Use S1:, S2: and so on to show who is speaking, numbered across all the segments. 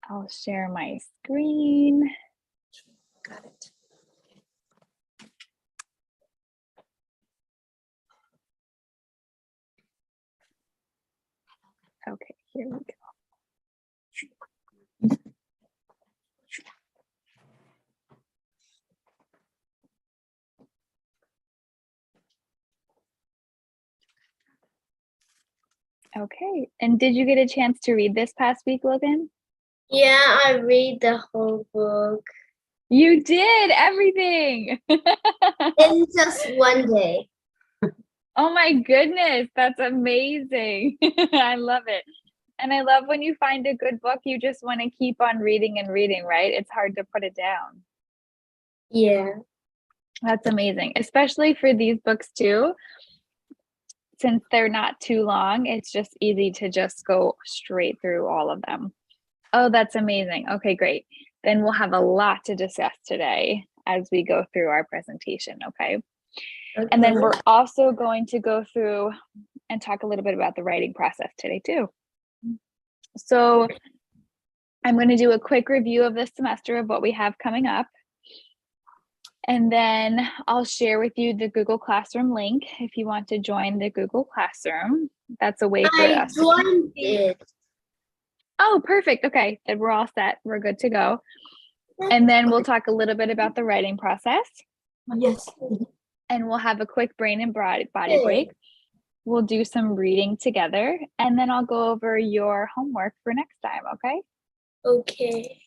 S1: I'll share my screen.
S2: Got it.
S1: Okay, here we go. Okay, and did you get a chance to read this past week, Logan?
S3: Yeah, I read the whole book.
S1: You did everything.
S3: In just one day.
S1: Oh my goodness, that's amazing. I love it. And I love when you find a good book, you just want to keep on reading and reading, right? It's hard to put it down.
S3: Yeah.
S1: That's amazing, especially for these books too. Since they're not too long, it's just easy to just go straight through all of them. Oh, that's amazing. Okay, great. Then we'll have a lot to discuss today as we go through our presentation, okay? And then we're also going to go through and talk a little bit about the writing process today too. So I'm going to do a quick review of this semester of what we have coming up. And then I'll share with you the Google Classroom link if you want to join the Google Classroom. That's a way for us.
S3: I joined it.
S1: Oh, perfect. Okay, then we're all set. We're good to go. And then we'll talk a little bit about the writing process.
S2: Yes.
S1: And we'll have a quick brain and body break. We'll do some reading together. And then I'll go over your homework for next time, okay?
S3: Okay.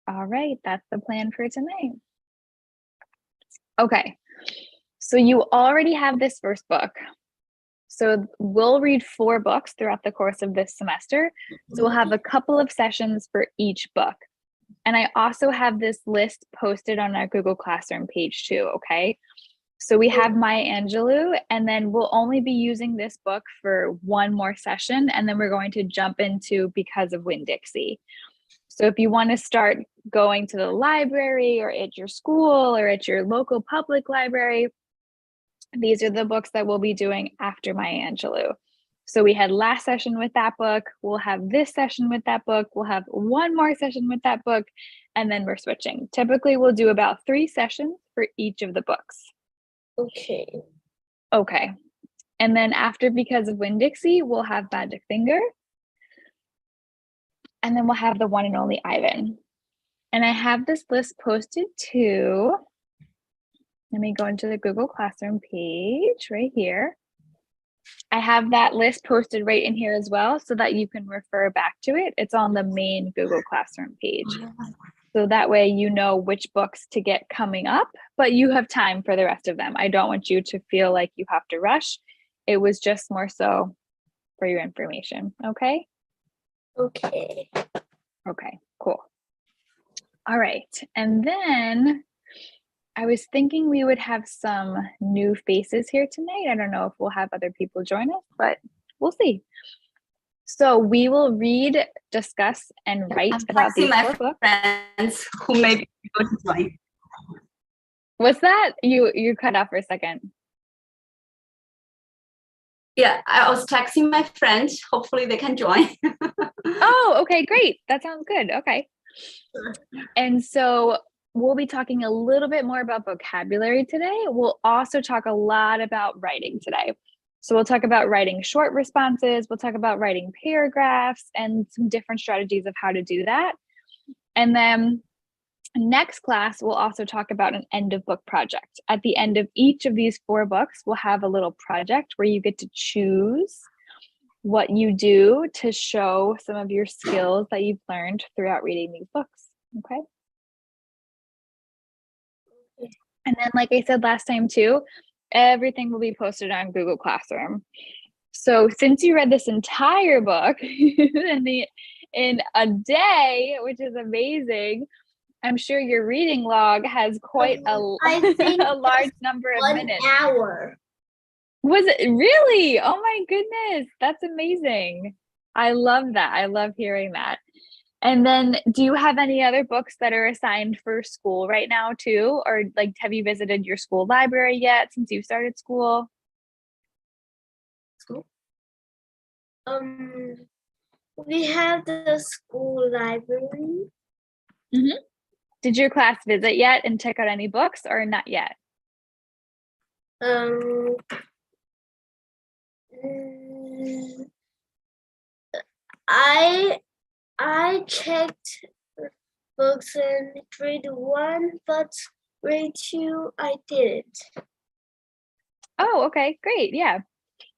S1: All right, that's the plan for tonight. Okay, so you already have this first book. So we'll read 4 books throughout the course of this semester. So we'll have a couple of sessions for each book. And I also have this list posted on our Google Classroom page too, okay? So we have Maya Angelou, and then we'll only be using this book for one more session, and then we're going to jump into Because of Winn-Dixie. So if you want to start going to the library or at your school or at your local public library, these are the books that we'll be doing after Maya Angelou. So we had last session with that book, we'll have this session with that book, we'll have one more session with that book, and then we're switching. Typically, we'll do about 3 sessions for each of the books.
S3: Okay.
S1: Okay. And then after Because of Winn-Dixie, we'll have Magic Finger. And then we'll have The One and Only Ivan. And I have this list posted too. Let me go into the Google Classroom page right here. I have that list posted right in here as well so that you can refer back to it. It's on the main Google Classroom page. So that way you know which books to get coming up, but you have time for the rest of them. I don't want you to feel like you have to rush. It was just more so for your information, okay?
S3: Okay.
S1: Okay, cool. All right, and then I was thinking we would have some new faces here tonight. I don't know if we'll have other people join us, but we'll see. So we will read, discuss, and write about these 4 books.
S2: Friends who may be able to join.
S1: What's that? You cut off for a second.
S2: Yeah, I was texting my friends. Hopefully they can join.
S1: Oh, okay, great. That sounds good. Okay. And so we'll be talking a little bit more about vocabulary today. We'll also talk a lot about writing today. So we'll talk about writing short responses. We'll talk about writing paragraphs and some different strategies of how to do that. And then next class, we'll also talk about an end of book project. At the end of each of these 4 books, we'll have a little project where you get to choose what you do to show some of your skills that you've learned throughout reading these books, okay? And then, like I said last time too, everything will be posted on Google Classroom. So since you read this entire book in a day, which is amazing, I'm sure your reading log has quite a large number of minutes.
S3: 1 hour.
S1: Was it really? Oh my goodness, that's amazing. I love that. I love hearing that. And then do you have any other books that are assigned for school right now too? Or like, have you visited your school library yet since you started school?
S2: School?
S3: we have the school library.
S1: Did your class visit yet and check out any books or not yet?
S3: Mm, I checked books in grade 1, but grade 2 I didn't.
S1: Oh, okay, great. Yeah.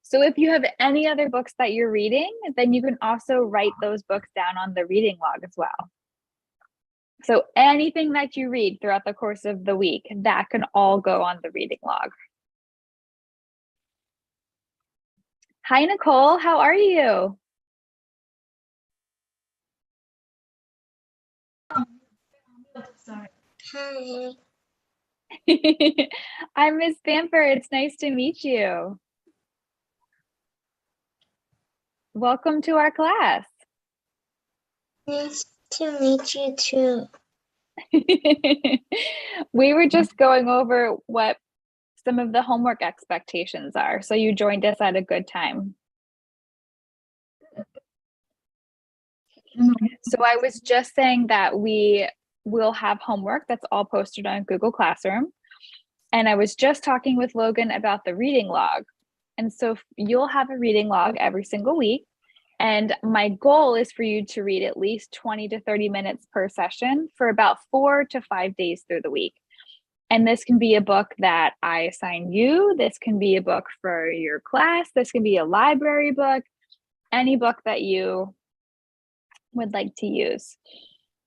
S1: So if you have any other books that you're reading, then you can also write those books down on the reading log as well. So anything that you read throughout the course of the week, that can all go on the reading log. Hi, Nicole. How are you?
S3: Hi.
S1: I'm Miss Bamford. It's nice to meet you. Welcome to our class.
S3: Nice to meet you too.
S1: We were just going over what some of the homework expectations are, so you joined us at a good time. So I was just saying that we will have homework that's all posted on Google Classroom. And I was just talking with Logan about the reading log. And so you'll have a reading log every single week. And my goal is for you to read at least 20 to 30 minutes per session for about 4 to 5 days through the week. And this can be a book that I assign you. This can be a book for your class. This can be a library book, any book that you would like to use.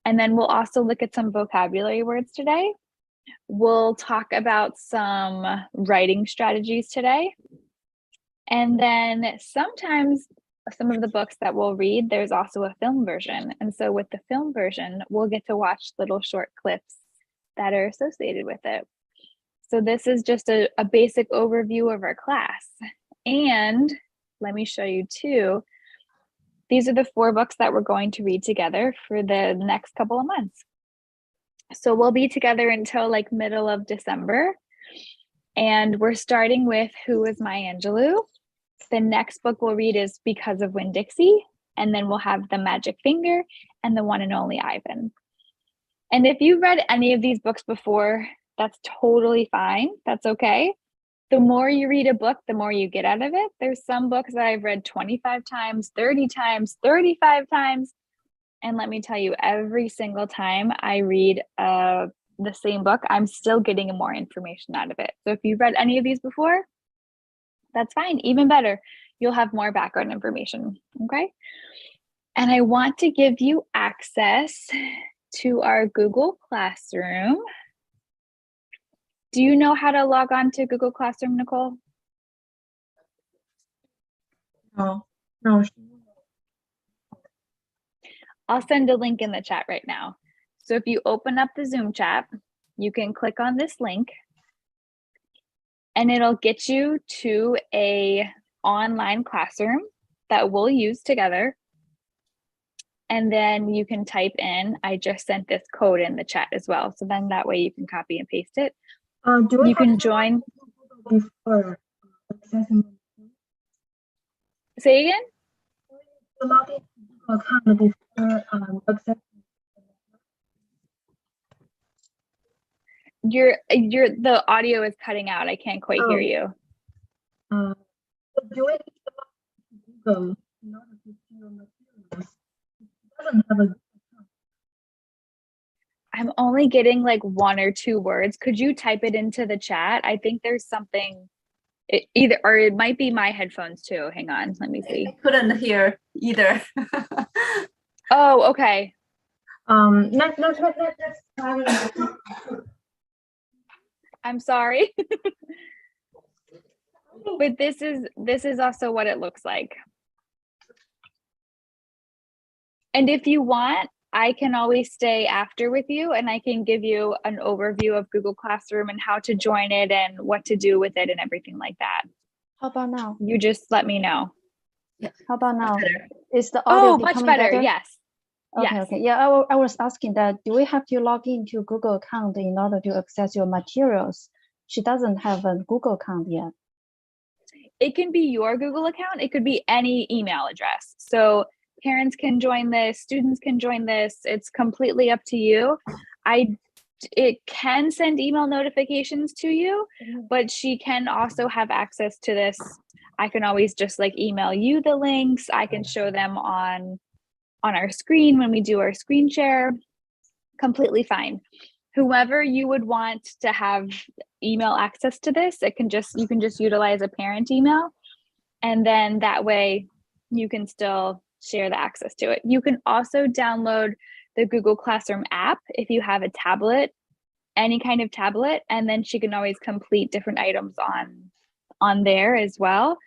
S1: And then we'll also look at some vocabulary words today. We'll talk about some writing strategies today. And then sometimes some of the books that we'll read, there's also a film version. And so with the film version, we'll get to watch little short clips that are associated with it. So this is just a basic overview of our class. And let me show you too. These are the 4 books that we're going to read together for the next couple of months. So we'll be together until like middle of December. And we're starting with Who is Maya Angelou? The next book we'll read is Because of Winn-Dixie. And then we'll have The Magic Finger and The One and Only Ivan. And if you've read any of these books before, that's totally fine. That's okay. The more you read a book, the more you get out of it. There's some books that I've read 25 times, 30 times, 35 times. And let me tell you, every single time I read the same book, I'm still getting more information out of it. So if you've read any of these before, that's fine. Even better, you'll have more background information, okay? And I want to give you access to our Google Classroom. Do you know how to log on to Google Classroom, Nicole?
S4: No.
S1: I'll send a link in the chat right now. So if you open up the Zoom chat, you can click on this link and it'll get you to a online classroom that we'll use together. And then you can type in, I just sent this code in the chat as well. So then that way you can copy and paste it. You can join.
S4: Before accessing.
S1: Say again?
S4: Log in Google account before accessing.
S1: The audio is cutting out. I can't quite hear you.
S4: So do it Google in order to see your materials? It doesn't have a
S1: I'm only getting like 1 or 2 words. Could you type it into the chat? I think there's something or it might be my headphones too. Hang on, let me see.
S2: I couldn't hear either.
S1: Oh, okay.
S4: Let's
S1: I'm sorry. But this is also what it looks like. And if you want, I can always stay after with you and I can give you an overview of Google Classroom and how to join it and what to do with it and everything like that.
S5: How about now?
S1: You just let me know.
S5: How about now?
S2: Better.
S5: Is the audio
S1: Much
S5: becoming
S1: better. Yes.
S5: Okay,
S1: Yes.
S5: okay. Yeah, I was asking that, do we have to log into Google account in order to access your materials? She doesn't have a Google account yet.
S1: It can be your Google account. It could be any email address. So parents can join this, students can join this. It's completely up to you. It can send email notifications to you, but she can also have access to this. I can always just like email you the links. I can show them on our screen when we do our screen share. Completely fine. Whoever you would want to have email access to this, you can just utilize a parent email, and then that way you can still share the access to it. You can also download the Google Classroom app if you have a tablet, any kind of tablet, and then she can always complete different items on there as well.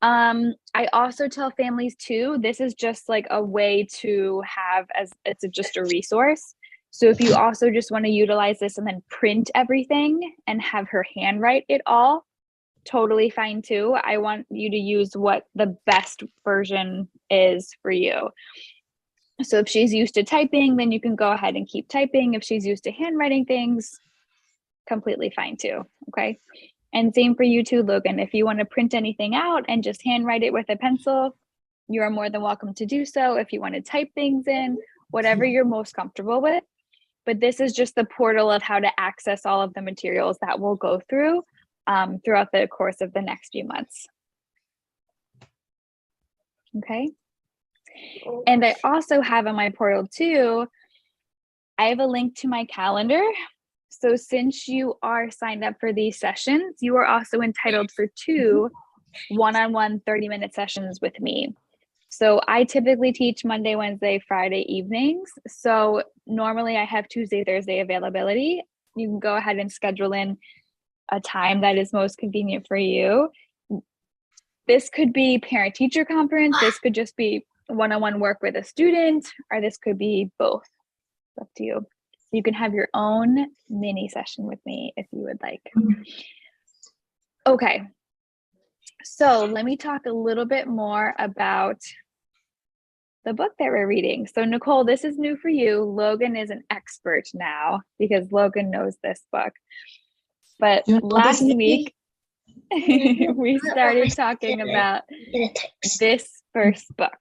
S1: I also tell families too, this is just like a way to have just a resource. So if you also just want to utilize this and then print everything and have her handwrite it all, totally fine too. I want you to use what the best version is for you. So if she's used to typing, then you can go ahead and keep typing. If she's used to handwriting things, completely fine too, okay? And same for you too, Logan. If you want to print anything out and just handwrite it with a pencil, you are more than welcome to do so. If you want to type things in, whatever you're most comfortable with. But this is just the portal of how to access all of the materials that we'll go through throughout the course of the next few months. Okay. And I also have on my portal too, I have a link to my calendar. So since you are signed up for these sessions, you are also entitled for 2 one-on-one 30-minute sessions with me. So I typically teach Monday, Wednesday, Friday evenings. So normally I have Tuesday, Thursday availability. You can go ahead and schedule in a time that is most convenient for you. This could be parent-teacher conference. This could just be one-on-one work with a student, or this could be both. It's up to you. You can have your own mini session with me if you would like. Okay, so let me talk a little bit more about the book that we're reading. So Nicole, this is new for you. Logan is an expert now because Logan knows this book. But last week, we started talking about this first book.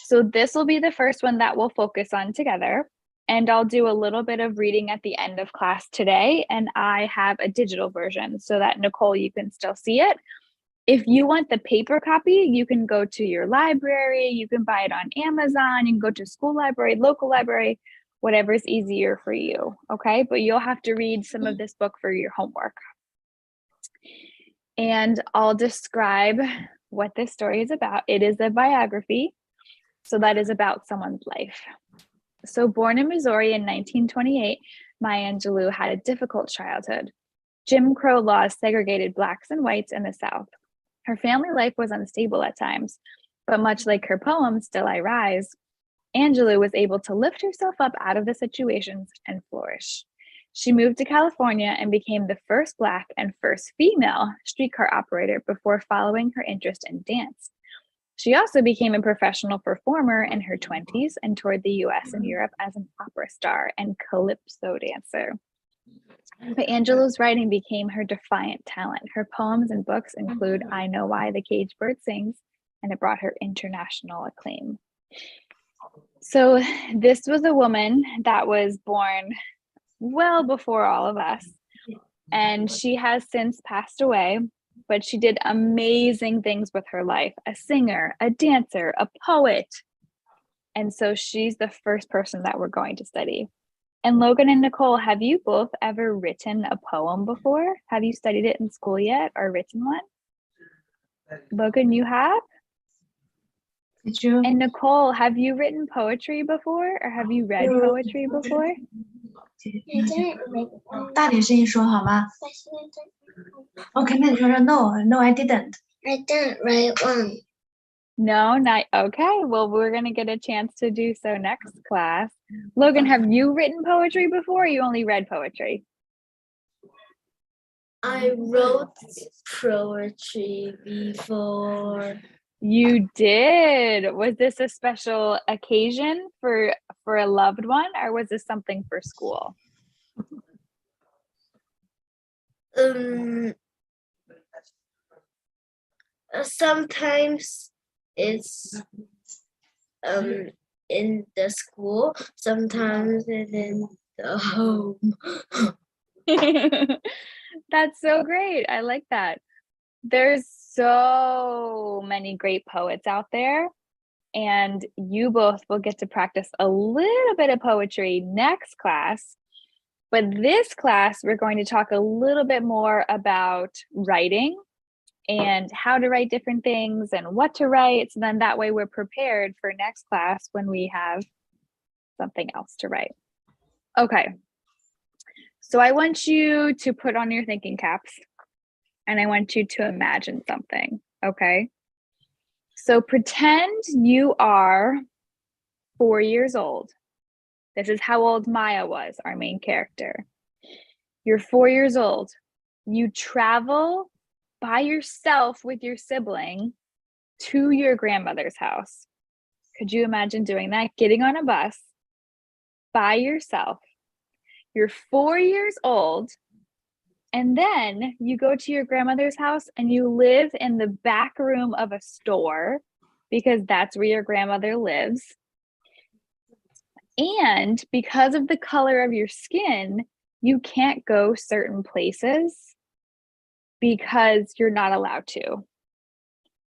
S1: So this will be the first one that we'll focus on together. And I'll do a little bit of reading at the end of class today. And I have a digital version so that, Nicole, you can still see it. If you want the paper copy, you can go to your library. You can buy it on Amazon. You can go to school library, local library, whatever is easier for you. Okay, but you'll have to read some of this book for your homework. And I'll describe what this story is about. It is a biography. So that is about someone's life. So born in Missouri in 1928, Maya Angelou had a difficult childhood. Jim Crow laws segregated Blacks and whites in the South. Her family life was unstable at times, but much like her poem, Still I Rise, Angelou was able to lift herself up out of the situations and flourish. She moved to California and became the first Black and first female streetcar operator before following her interest in dance. She also became a professional performer in her 20s and toured the US and Europe as an opera star and calypso dancer. But Angelou's writing became her defiant talent. Her poems and books include I Know Why the Caged Bird Sings, and it brought her international acclaim. So this was a woman that was born well before all of us, and she has since passed away. But she did amazing things with her life, a singer, a dancer, a poet. And so she's the first person that we're going to study. And Logan and Nicole, have you both ever written a poem before? Have you studied it in school yet or written one? Logan, you have?
S5: Did you?
S1: And Nicole, have you written poetry before or have you read poetry before?
S5: 大点声音说好吗 ？Okay， 那你说说 No, I didn't.
S3: I didn't write one.
S1: No, not okay. Well, we're gonna get a chance to do so next class. Logan, have you written poetry before or you only read poetry?
S3: I wrote poetry before.
S1: You did. Was this a special occasion for a loved one or was this something for school?
S3: Sometimes it's in the school, sometimes in the home.
S1: That's so great. I like that. There's so many great poets out there, and you both will get to practice a little bit of poetry next class. But this class, we're going to talk a little bit more about writing and how to write different things and what to write. So then that way we're prepared for next class when we have something else to write. Okay. So I want you to put on your thinking caps and I want you to imagine something, okay? So pretend you are 4 years old. This is how old Maya was, our main character. You're 4 years old. You travel by yourself with your sibling to your grandmother's house. Could you imagine doing that? Getting on a bus by yourself. You're 4 years old, and then you go to your grandmother's house and you live in the back room of a store because that's where your grandmother lives. And because of the color of your skin, you can't go certain places because you're not allowed to.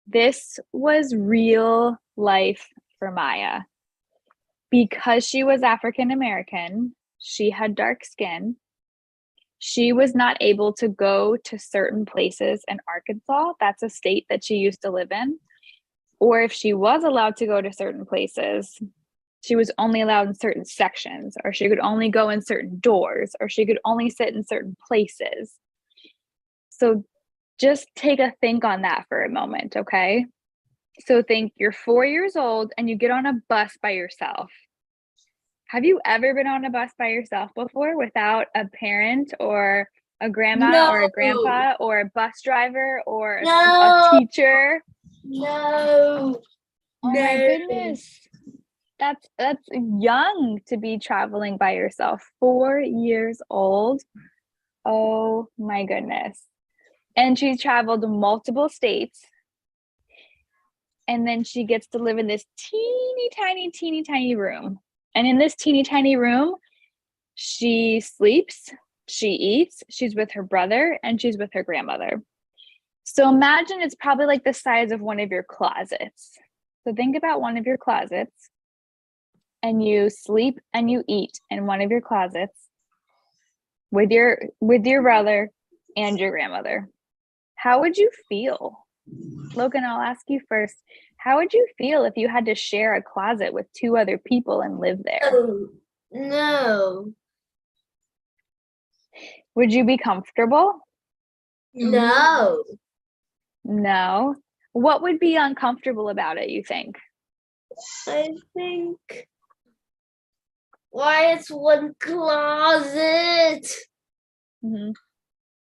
S1: This was real life for Maya. Because she was African American, she had dark skin. She was not able to go to certain places in Arkansas. That's a state that she used to live in. Or if she was allowed to go to certain places, she was only allowed in certain sections, or she could only go in certain doors, or she could only sit in certain places. So just take a think on that for a moment, okay? So think you're 4 years old and you get on a bus by yourself. Have you ever been on a bus by yourself before without a parent or a grandma or a grandpa or a bus driver or a teacher?
S3: No.
S1: Oh my goodness. That's young to be traveling by yourself. 4 years old. Oh my goodness. And she's traveled multiple states. And then she gets to live in this teeny tiny room. And in this teeny tiny room, she sleeps, she eats, she's with her brother, and she's with her grandmother. So imagine it's probably like the size of one of your closets. So think about one of your closets, and you sleep and you eat in one of your closets with your brother and your grandmother. How would you feel? Logan, I'll ask you first. How would you feel if you had to share a closet with 2 other people and live there?
S3: No.
S1: Would you be comfortable?
S3: No.
S1: No. What would be uncomfortable about it, you think?
S3: I think why it's one closet.
S1: Mm-hmm.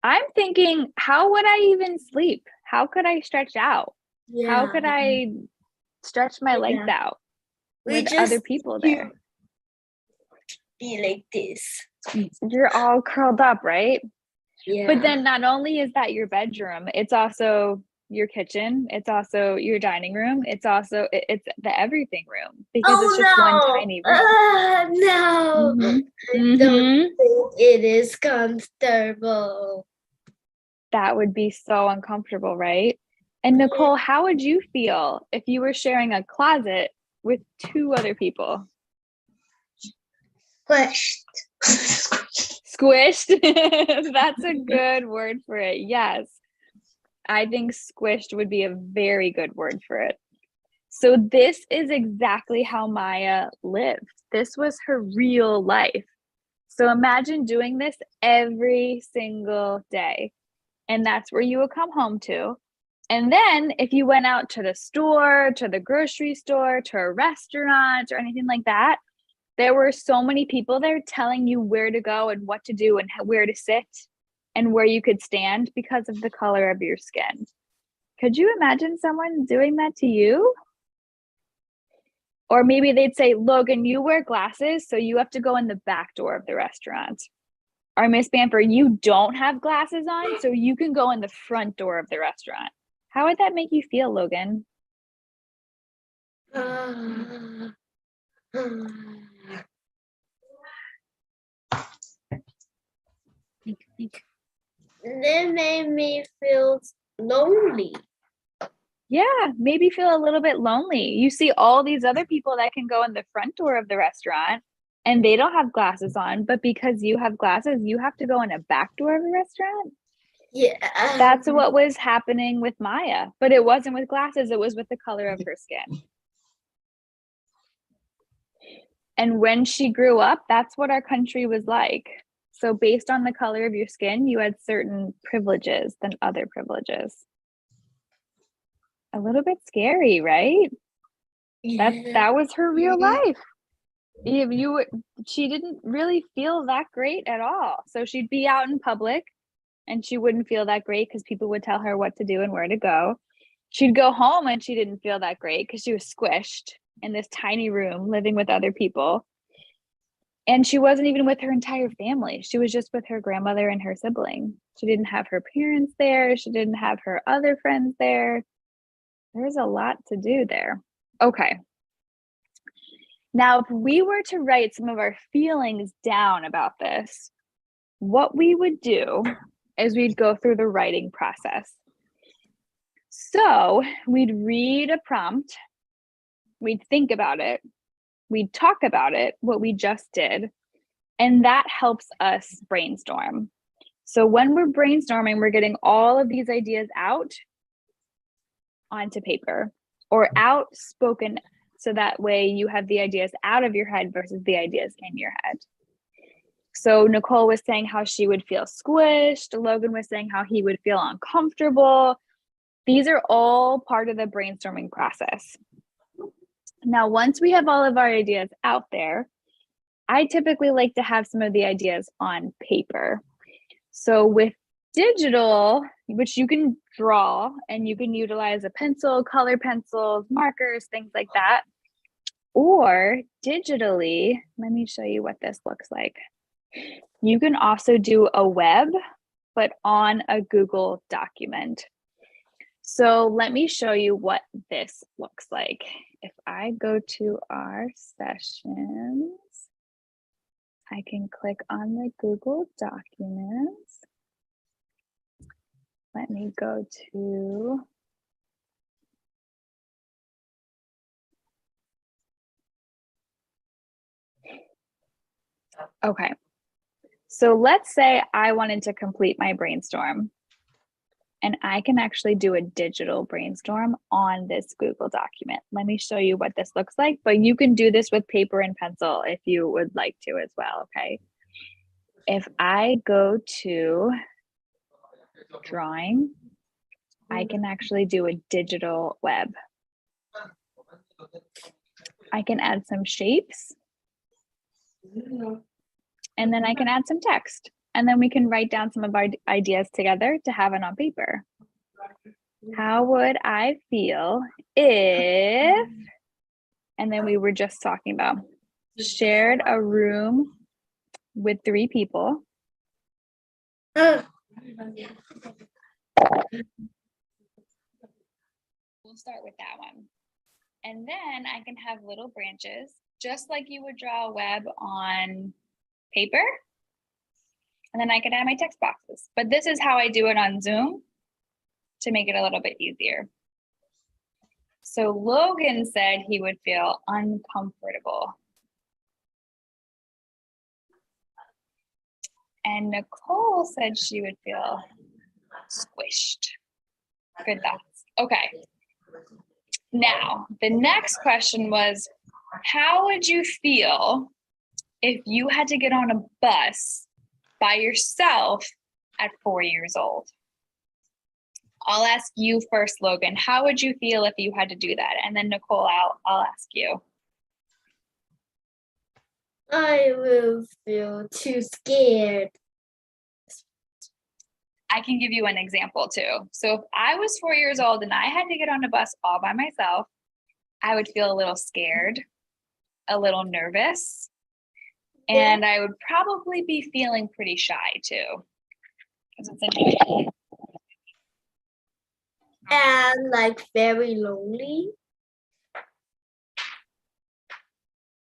S1: I'm thinking, how would I even sleep? How could I stretch out?
S3: Yeah.
S1: How could I stretch my legs out with other people there?
S3: Be like this.
S1: You're all curled up, right?
S3: Yeah.
S1: But then not only is that your bedroom, it's also your kitchen, it's also your dining room, it's the everything room because it's just one tiny room.
S3: No.
S1: Mm-hmm.
S3: I don't think it is comfortable.
S1: That would be so uncomfortable, right? And Nicole, how would you feel if you were sharing a closet with 2 other people?
S3: Squished.
S1: Squished? That's a good word for it. Yes. I think squished would be a very good word for it. So this is exactly how Maya lived. This was her real life. So imagine doing this every single day. And that's where you would come home to. And then if you went out to the store, to the grocery store, to a restaurant or anything like that, there were so many people there telling you where to go and what to do and where to sit and where you could stand because of the color of your skin. Could you imagine someone doing that to you? Or maybe they'd say, Logan, you wear glasses, so you have to go in the back door of the restaurant. Or Miss Bamford, you don't have glasses on, so you can go in the front door of the restaurant. How would that make you feel, Logan?
S3: That made me feel lonely.
S1: Yeah, maybe feel a little bit lonely. You see all these other people that can go in the front door of the restaurant and they don't have glasses on, but because you have glasses, you have to go in a back door of the restaurant.
S3: Yeah.
S1: That's what was happening with Maya, but it wasn't with glasses, it was with the color of her skin. And when she grew up, that's what our country was like. So based on the color of your skin, you had certain privileges than other privileges. A little bit scary, right? That was her real life. She didn't really feel that great at all. So she'd be out in public and she wouldn't feel that great because people would tell her what to do and where to go. She'd go home and she didn't feel that great because she was squished in this tiny room living with other people. And she wasn't even with her entire family. She was just with her grandmother and her sibling. She didn't have her parents there. She didn't have her other friends there. There's a lot to do there. Okay. Now, if we were to write some of our feelings down about this, what we would do is we'd go through the writing process. So we'd read a prompt, we'd think about it, we'd talk about it, what we just did, and that helps us brainstorm. So when we're brainstorming, we're getting all of these ideas out onto paper or out spoken, so that way you have the ideas out of your head versus the ideas in your head. So Nicole was saying how she would feel squished. Logan was saying how he would feel uncomfortable. These are all part of the brainstorming process. Now, once we have all of our ideas out there, I typically like to have some of the ideas on paper. So with digital, which you can draw and you can utilize a pencil, color pencils, markers, things like that. Or digitally, let me show you what this looks like. You can also do a web, but on a Google document. So let me show you what this looks like. If I go to our sessions, I can click on the Google documents. Let me go to, okay. So let's say I wanted to complete my brainstorm and I can actually do a digital brainstorm on this Google document. Let me show you what this looks like, but you can do this with paper and pencil if you would like to as well, okay? If I go to drawing, I can actually do a digital web. I can add some shapes. And then I can add some text. And then we can write down some of our ideas together to have it on paper. How would I feel if, and then we were just talking about, shared a room with 3 people. We'll start with that one. And then I can have little branches, just like you would draw a web on paper. And then I can add my text boxes. But this is how I do it on Zoom to make it a little bit easier. So Logan said he would feel uncomfortable. And Nicole said she would feel squished. Good thoughts. Okay. Now, the next question was, how would you feel if you had to get on a bus by yourself at 4 years old? I'll ask you first, Logan. How would you feel if you had to do that? And then Nicole, I'll ask you.
S3: I will feel too scared.
S1: I can give you an example too. So if I was 4 years old and I had to get on a bus all by myself, I would feel a little scared, a little nervous, and I would probably be feeling pretty shy too. Because it's a new day.
S3: And like very lonely.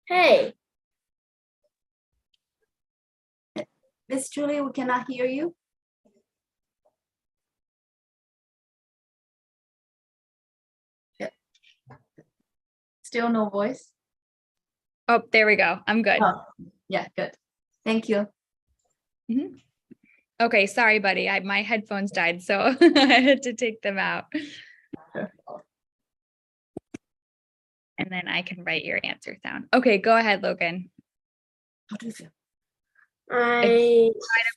S3: Hey,
S2: Miss Julie, we cannot hear you. Yeah. Still no voice?
S1: Oh, there we go. I'm good.
S2: Oh, yeah, good. Thank you.
S1: Okay, sorry, buddy. My headphones died, so I had to take them out. And then I can write your answer down. Okay, go ahead, Logan.
S2: How do you feel?
S3: I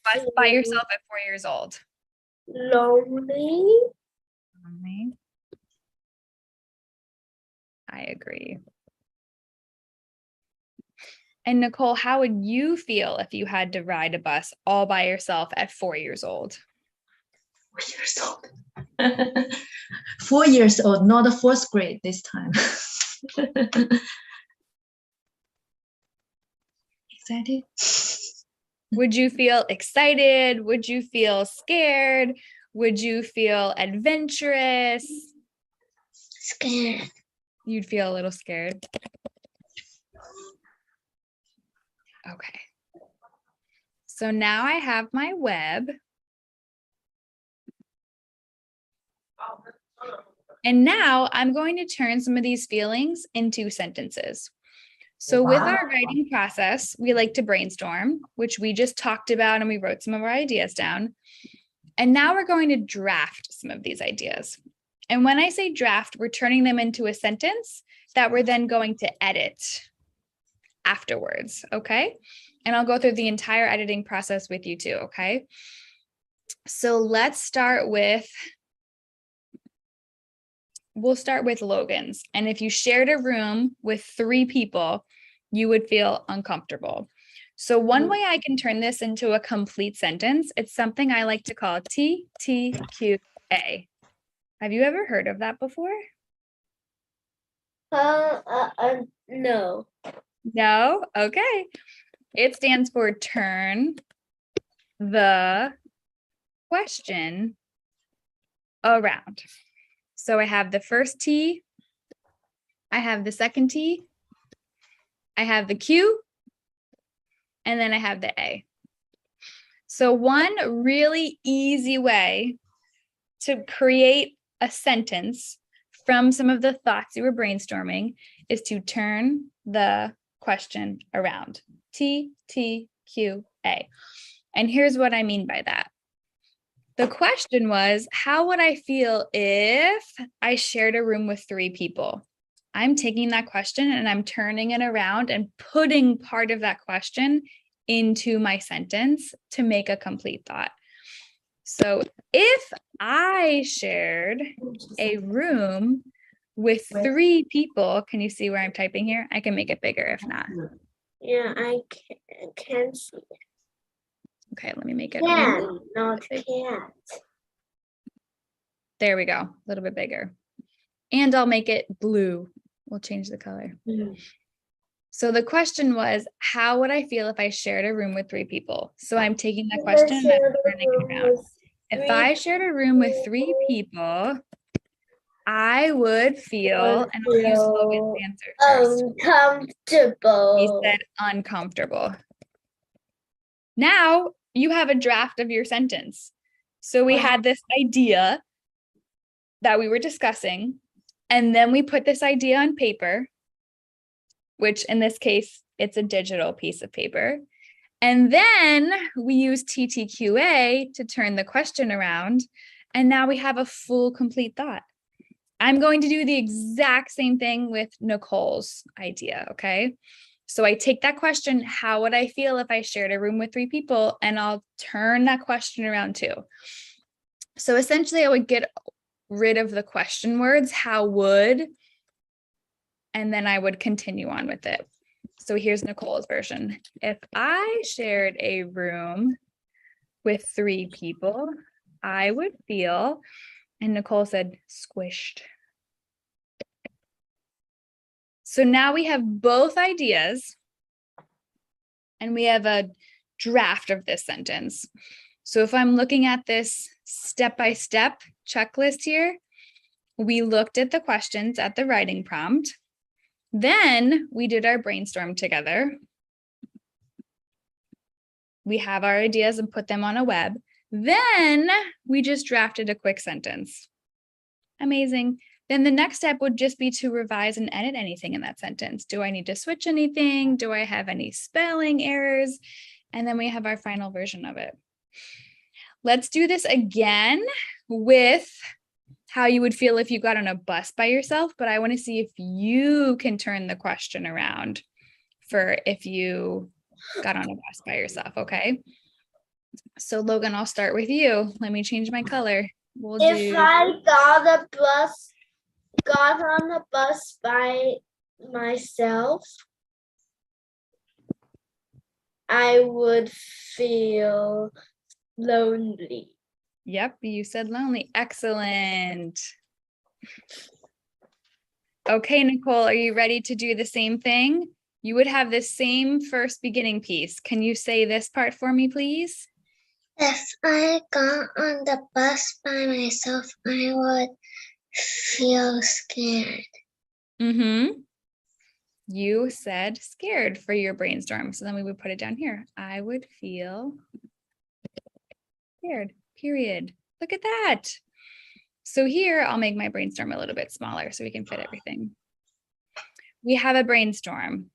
S1: Bus by yourself at 4 years old.
S3: lonely.
S1: I agree. And Nicole, how would you feel if you had to ride a bus all by yourself at 4 years old?
S6: 4 years old. 4 years old, not the fourth grade this time. Excited?
S1: Would you feel excited? Would you feel scared? Would you feel adventurous?
S3: Scared.
S1: You'd feel a little scared. Okay. So now I have my web. And now I'm going to turn some of these feelings into sentences. So with our writing process, we like to brainstorm, which we just talked about and we wrote some of our ideas down. And now we're going to draft some of these ideas. And when I say draft, we're turning them into a sentence that we're then going to edit afterwards, okay? And I'll go through the entire editing process with you too, okay? So let's start with, we'll start with Logan's. And if you shared a room with 3 people, you would feel uncomfortable. So one way I can turn this into a complete sentence, it's something I like to call TTQA. Have you ever heard of that before?
S3: No.
S1: No? Okay. It stands for turn the question around. So I have the first T, I have the second T, I have the Q, and then I have the A. So one really easy way to create a sentence from some of the thoughts you were brainstorming is to turn the question around. T, T, Q, A. And here's what I mean by that. The question was, how would I feel if I shared a room with 3 people? I'm taking that question and I'm turning it around and putting part of that question into my sentence to make a complete thought. So if I shared a room with 3 people, can you see where I'm typing here? I can make it bigger if not.
S3: Yeah, I can see.
S1: Okay, let me make it.
S3: Can, not can't.
S1: There we go, a little bit bigger. And I'll make it blue. We'll change the color. So the question was, how would I feel if I shared a room with 3 people? So I'm taking that question and I'm turning it around. If I shared a room with 3 people, I would feel, and I'll use Logan's answer first.
S3: Uncomfortable.
S1: He said uncomfortable. Now you have a draft of your sentence. So we had this idea that we were discussing, and then we put this idea on paper, which in this case, it's a digital piece of paper. And then we use TTQA to turn the question around. And now we have a full, complete thought. I'm going to do the exact same thing with Nicole's idea, okay? So I take that question, how would I feel if I shared a room with 3 people? And I'll turn that question around too. So essentially I would get rid of the question words, how would, and then I would continue on with it. So here's Nicole's version. If I shared a room with 3 people, I would feel, and Nicole said, squished. So now we have both ideas and we have a draft of this sentence. So if I'm looking at this step-by-step checklist here, we looked at the questions at the writing prompt. Then we did our brainstorm together. We have our ideas and put them on a web. Then we just drafted a quick sentence. Amazing. Then the next step would just be to revise and edit anything in that sentence. Do I need to switch anything? Do I have any spelling errors? And then we have our final version of it. Let's do this again with how you would feel if you got on a bus by yourself, but I want to see if you can turn the question around for if you got on a bus by yourself, okay? So Logan, I'll start with you. Let me change my color. We'll
S3: If
S1: do,
S3: I got on a bus by myself, I would feel lonely.
S1: yep, you said lonely. Excellent. Okay, Nicole, are you ready to do the same thing? You would have this same first beginning piece. Can you say this part for me, please?
S3: If I got on the bus by myself, I would feel scared.
S1: Mm-hmm. You said scared for your brainstorm. So then we would put it down here. I would feel scared, period. Look at that. So here, I'll make my brainstorm a little bit smaller so we can fit everything. We have a brainstorm.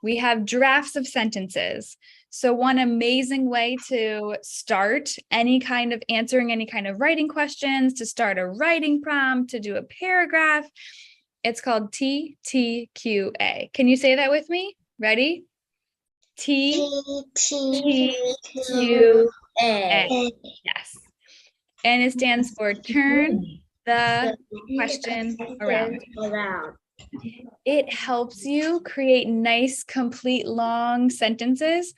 S1: We have drafts of sentences. So one amazing way to start any kind of answering any kind of writing questions, to start a writing prompt, to do a paragraph, it's called TTQA. Can you say that with me? Ready? TTQA. Yes. And it stands for turn the question around. It helps you create nice, complete, long sentences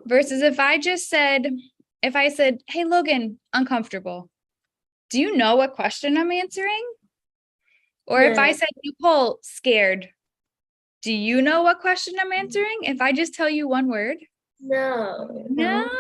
S1: versus if I said, hey, Logan, uncomfortable. Do you know what question I'm answering? Or if I said, Nicole, scared. Do you know what question I'm answering? If I just tell you one word?
S3: No.
S1: No.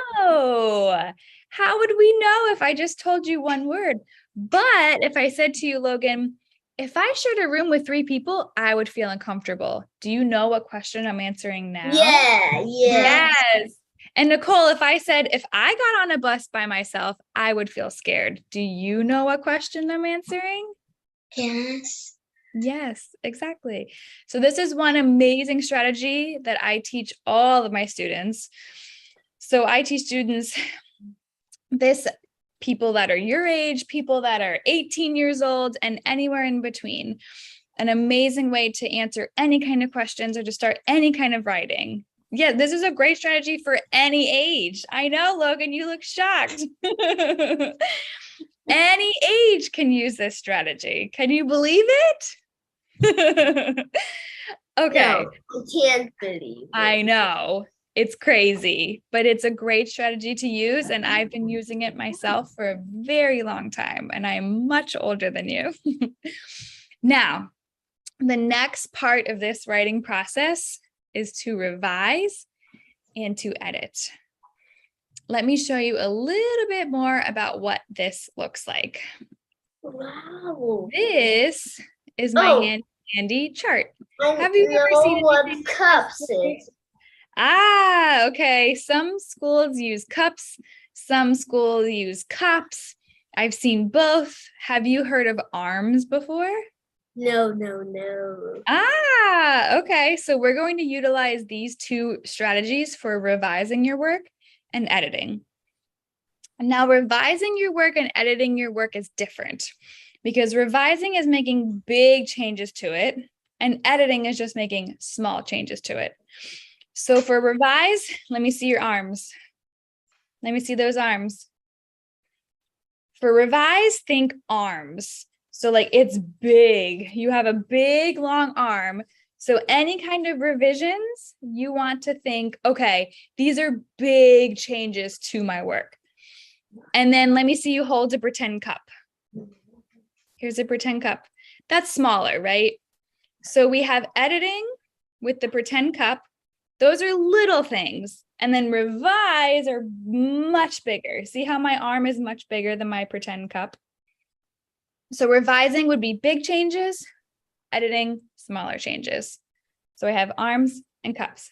S1: How would we know if I just told you one word? But if I said to you, Logan, if I shared a room with 3 people, I would feel uncomfortable. Do you know what question I'm answering now?
S3: Yeah.
S1: Yes. And Nicole, if I said, if I got on a bus by myself, I would feel scared. Do you know what question I'm answering?
S3: Yes.
S1: Yes, exactly. So this is one amazing strategy that I teach all of my students. So I teach students this, people that are your age, people that are 18 years old, and anywhere in between. An amazing way to answer any kind of questions or to start any kind of writing. Yeah, this is a great strategy for any age. I know, Logan, you look shocked. Any age can use this strategy. Can you believe it? Okay.
S3: No, I can't believe it.
S1: I know. It's crazy, but it's a great strategy to use. And I've been using it myself for a very long time, and I'm much older than you. Now, the next part of this writing process is to revise and to edit. Let me show you a little bit more about what this looks like.
S3: Wow.
S1: This is my handy chart. Have you ever seen
S3: what
S1: anything like
S3: cups
S1: this?
S3: is?
S1: Ah, okay. Some schools use cups. Some schools use cups. I've seen both. Have you heard of arms before?
S3: No.
S1: Ah, okay. So we're going to utilize these 2 strategies for revising your work and editing. Now, revising your work and editing your work is different because revising is making big changes to it and editing is just making small changes to it. So for revise, let me see your arms. Let me see those arms. For revise, think arms. So like it's big. You have a big, long arm. So any kind of revisions, you want to think, okay, these are big changes to my work. And then let me see you hold a pretend cup. Here's a pretend cup. That's smaller, right? So we have editing with the pretend cup. Those are little things. And then revise are much bigger. See how my arm is much bigger than my pretend cup? So revising would be big changes, editing, smaller changes. So I have arms and cups,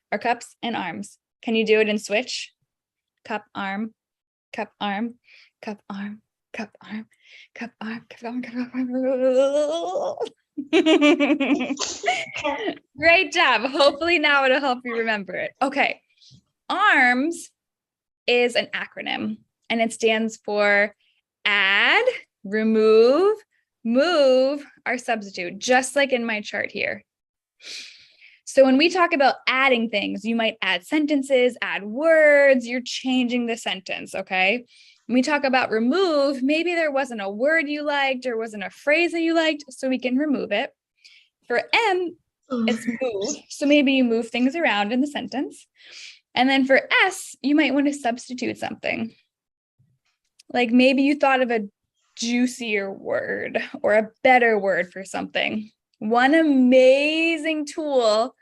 S1: or cups and arms. Can you do it in switch? Cup, arm, cup, arm, cup, arm, cup, arm, cup, arm, cup, arm, cup, arm. Great job. Hopefully now it'll help you remember it. Okay. ARMS is an acronym and it stands for add, remove, move, or substitute, just like in my chart here. So when we talk about adding things, you might add sentences, add words, you're changing the sentence, okay? When we talk about remove, maybe there wasn't a word you liked or wasn't a phrase that you liked, so we can remove it. For M, it's move. So maybe you move things around in the sentence. And then for S, you might want to substitute something. Like maybe you thought of a juicier word or a better word for something. One amazing tool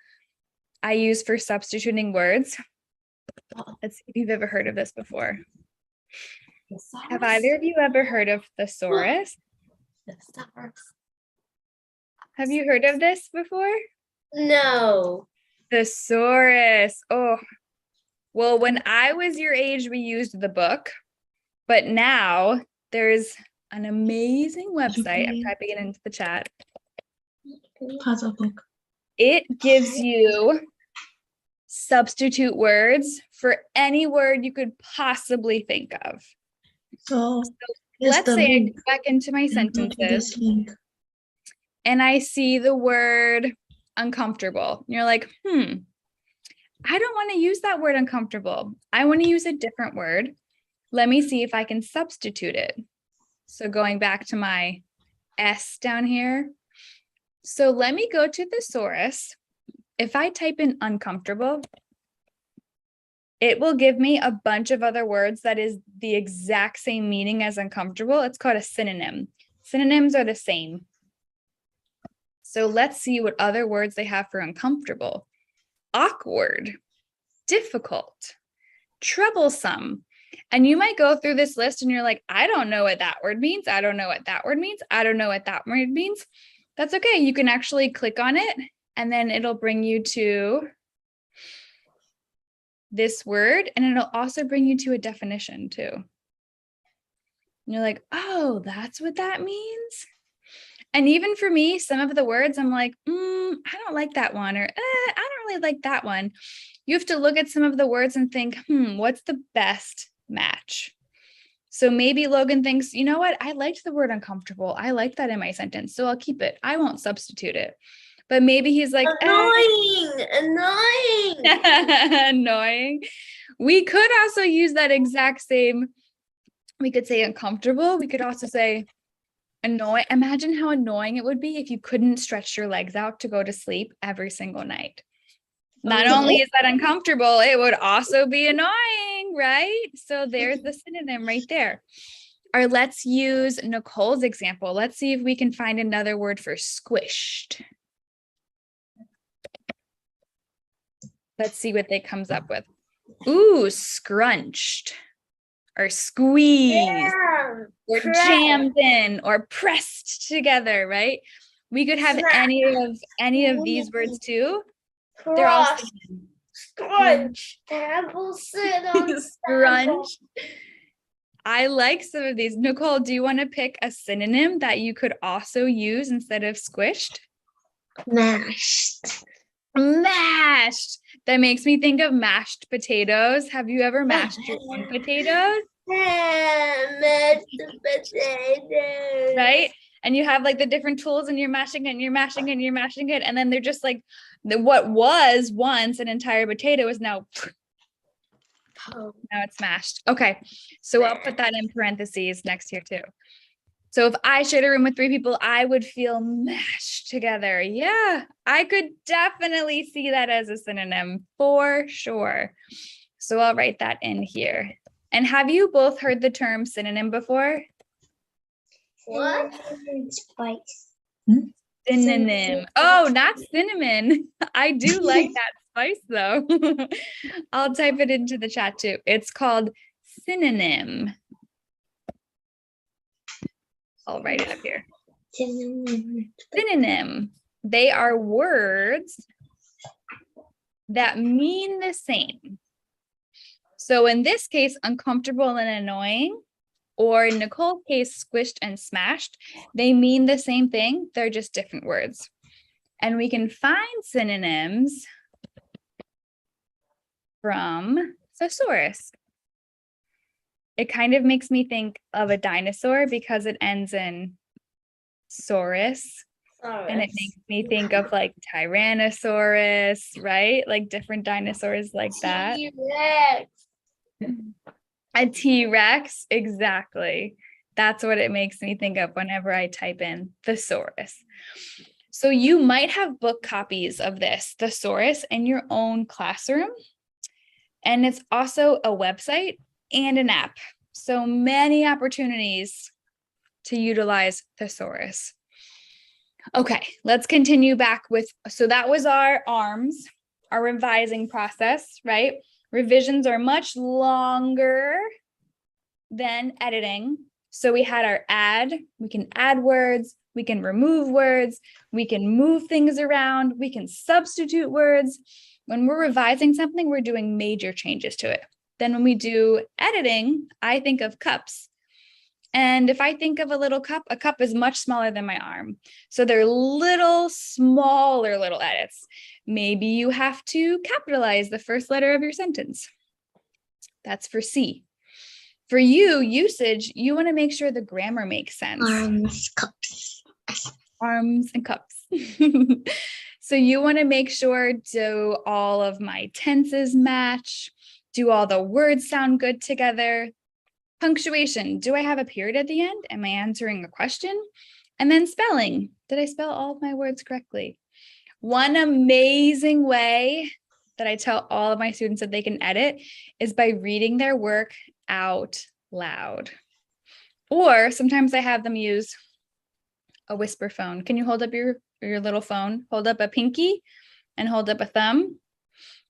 S1: I use for substituting words. Let's see if you've ever heard of this before. Have either of you ever heard of thesaurus? Have you heard of this before?
S3: No.
S1: Thesaurus. Oh, well, when I was your age, we used the book, but now there's an amazing website. I'm typing it into the chat.
S6: Puzzle book.
S1: It gives you substitute words for any word you could possibly think of.
S6: So
S1: Let's
S6: the
S1: say I
S6: link.
S1: go back into my
S6: Go to
S1: sentences
S6: this link.
S1: and I see the word uncomfortable. And you're like, I don't want to use that word uncomfortable. I want to use a different word. Let me see if I can substitute it. So going back to my S down here. So let me go to thesaurus. If I type in uncomfortable, it will give me a bunch of other words that is the exact same meaning as uncomfortable. It's called a synonym. Synonyms are the same. So let's see what other words they have for uncomfortable. Awkward, difficult, troublesome. And you might go through this list and you're like, I don't know what that word means. I don't know what that word means. I don't know what that word means. That's okay. You can actually click on it and then it'll bring you to this word and it'll also bring you to a definition too. And you're like, oh, that's what that means. And even for me, some of the words I'm like, I don't like that one, or I don't really like that one. You have to look at some of the words and think, what's the best match? So maybe Logan thinks, you know what? I liked the word uncomfortable. I liked that in my sentence, so I'll keep it. I won't substitute it. But maybe he's like,
S3: Annoying.
S1: annoying. We could also use that exact same, we could say uncomfortable. We could also say annoying. Imagine how annoying it would be if you couldn't stretch your legs out to go to sleep every single night. Not only is that uncomfortable, it would also be annoying, right? So there's the synonym right there. Or let's use Nicole's example. Let's see if we can find another word for squished. Let's see what they comes up with. Ooh, scrunched or squeezed or jammed in or pressed together, right? We could have any of these words too. They're all
S3: Scrunch. Apple sit on
S1: scrunch. I like some of these. Nicole, do you want to pick a synonym that you could also use instead of squished?
S3: Mashed.
S1: Mashed. That makes me think of mashed potatoes. Have you ever mashed your own potatoes?
S3: Mashed potatoes.
S1: Right? And you have like the different tools and you're mashing it and you're mashing it and you're mashing it. And then they're just like what was once an entire potato is now it's mashed. Okay. So I'll put that in parentheses next here too. So if I shared a room with 3 people, I would feel mashed together. Yeah, I could definitely see that as a synonym for sure. So I'll write that in here. And have you both heard the term synonym before?
S3: What?
S4: Spice.
S1: Synonym. Oh, not cinnamon. I do like that spice though. I'll type it into the chat too. It's called synonym. I'll write it up here. Synonym. They are words that mean the same. So in this case, uncomfortable and annoying, or in Nicole's case, squished and smashed, they mean the same thing. They're just different words. And we can find synonyms from thesaurus. It kind of makes me think of a dinosaur because it ends in saurus. And it makes me think of like Tyrannosaurus, right? Like different dinosaurs like that.
S3: T-Rex.
S1: A T-Rex, exactly. That's what it makes me think of whenever I type in thesaurus. So you might have book copies of this thesaurus in your own classroom. And it's also a website and an app. So many opportunities to utilize thesaurus. Okay, let's continue back with, so that was our arms, our revising process, right? Revisions are much longer than editing. So we had our add, we can add words, we can remove words, we can move things around, we can substitute words. When we're revising something, we're doing major changes to it. Then when we do editing, I think of cups. And if I think of a cup is much smaller than my arm. So they're smaller little edits. Maybe you have to capitalize the first letter of your sentence. That's for C. For you, usage, you want to make sure the grammar makes sense.
S3: Arms, cups.
S1: Arms and cups. So you want to make sure, do all of my tenses match? Do all the words sound good together? Punctuation, do I have a period at the end? Am I answering a question? And then spelling, did I spell all of my words correctly? One amazing way that I tell all of my students that they can edit is by reading their work out loud. Or sometimes I have them use a whisper phone. Can you hold up your little phone? Hold up a pinky and hold up a thumb.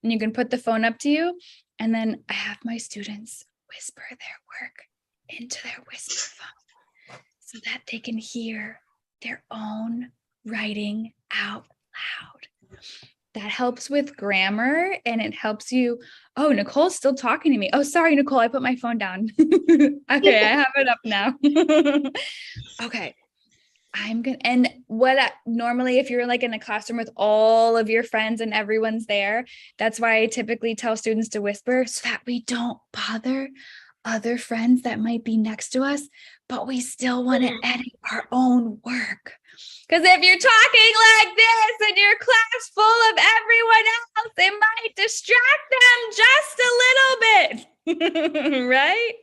S1: And you can put the phone up to you. And then I have my students whisper their work into their whisper phone so that they can hear their own writing out loud. That helps with grammar and it helps you. Oh, Nicole's still talking to me. Oh, sorry, Nicole, I put my phone down. Okay, I have it up now. Okay. Normally if you're like in a classroom with all of your friends and everyone's there, that's why I typically tell students to whisper so that we don't bother other friends that might be next to us, but we still want to edit our own work. Because if you're talking like this in your class full of everyone else, it might distract them just a little bit, right?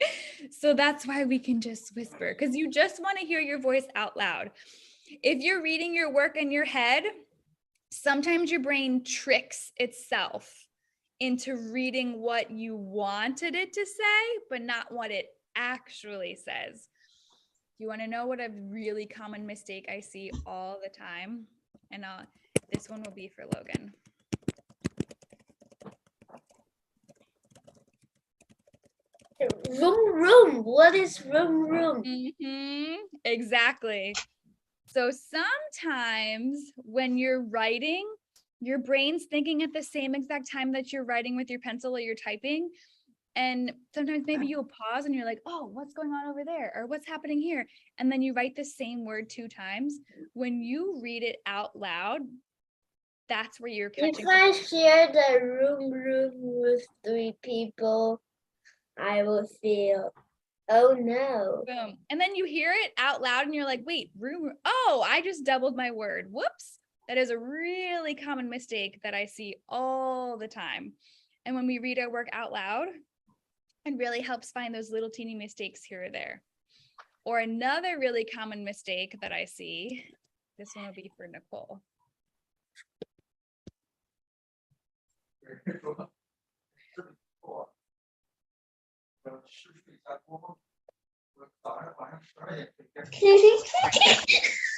S1: So that's why we can just whisper, because you just want to hear your voice out loud. If you're reading your work in your head, sometimes your brain tricks itself into reading what you wanted it to say, but not what it actually says. You want to know what a really common mistake I see all the time? And this one will be for Logan.
S3: Room. What is room?
S1: Exactly. So sometimes when you're writing, your brain's thinking at the same exact time that you're writing with your pencil or you're typing. And sometimes maybe you'll pause and you're like, oh, what's going on over there? Or what's happening here? And then you write the same word 2 times. When you read it out loud, that's where you're catching.
S3: If I share the room with 3 people, I will feel, oh no.
S1: Boom. And then you hear it out loud and you're like, wait, room. Oh, I just doubled my word. Whoops. That is a really common mistake that I see all the time. And when we read our work out loud, it really helps find those little teeny mistakes here or there. Or another really common mistake that I see, this one will be for Nicole.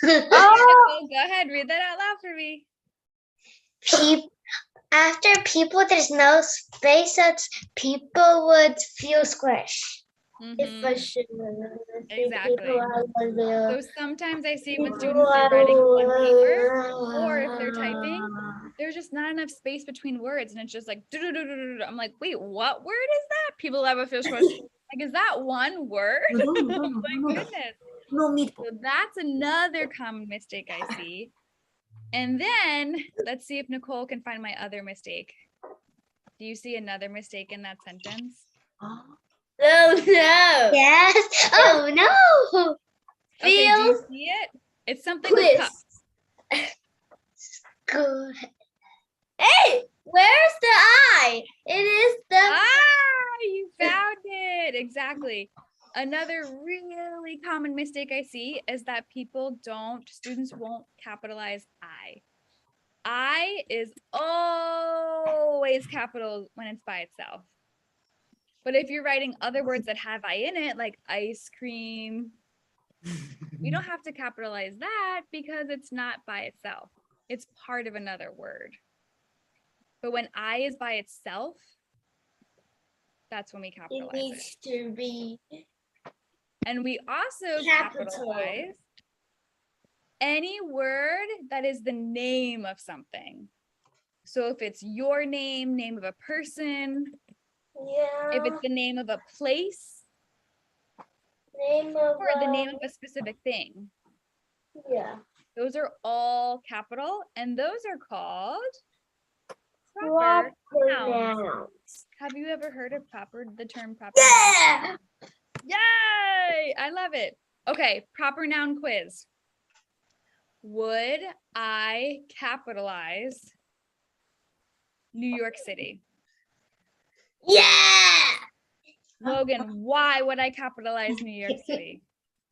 S1: Oh, go ahead, read that out loud for me.
S3: After people, there's no space, so people would feel squish. If I
S1: Mhm.
S3: should
S1: Exactly.
S3: so
S1: So sometimes I see when students are writing on paper or if they're typing, there's just not enough space between words and it's just like do-do-do-do-do-do. I'm like, wait, what word is that? People have official question. Like, is that one word? Oh my goodness.
S6: No meat.
S1: So that's another common mistake I see. And then let's see if Nicole can find my other mistake. Do you see another mistake in that sentence?
S3: Oh no. Yes. Oh no.
S1: Okay, do you
S3: Feels
S1: see it? It's something with cups.
S3: good. Hey, where's the eye? It is the
S1: Ah, you found it. Exactly. Another really common mistake I see is that students won't capitalize I. I is always capital when it's by itself. But if you're writing other words that have I in it, like ice cream, you don't have to capitalize that because it's not by itself. It's part of another word. But when I is by itself, that's when we
S3: it
S1: capitalize it.
S3: needs to be
S1: And we also
S3: capital.
S1: capitalize any word that is the name of something. So if it's your name, name of a person,
S3: Yeah.
S1: if it's the name of a place,
S3: Name of
S1: or the name of a specific thing,
S3: yeah.
S1: those are all capital, and those are called proper nouns.
S3: Nouns.
S1: Have you ever heard of the term proper?
S3: Yeah.
S1: Yay! I love it. Okay, proper noun quiz. Would I capitalize New York City?
S3: Yeah.
S1: Logan, why would I capitalize New York City?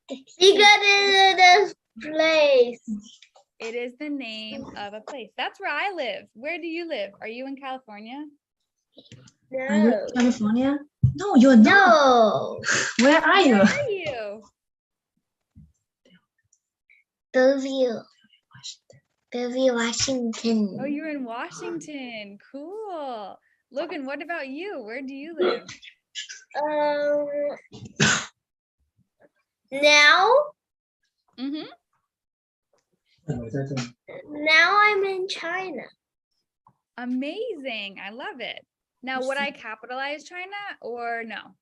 S3: Because it is the place.
S1: It is the name of a place. That's where I live. Where do you live? Are you in California?
S6: Are you
S3: No.
S6: in California? No, you're not.
S3: No.
S6: Where are you?
S1: Where are you?
S3: Bellevue. Bellevue, Washington.
S1: Oh, you're in Washington. Cool. Logan, what about you? Where do you live?
S3: Now
S1: Mm-hmm.
S3: now I'm in China.
S1: Amazing. I love it. Now, would I capitalize China or no?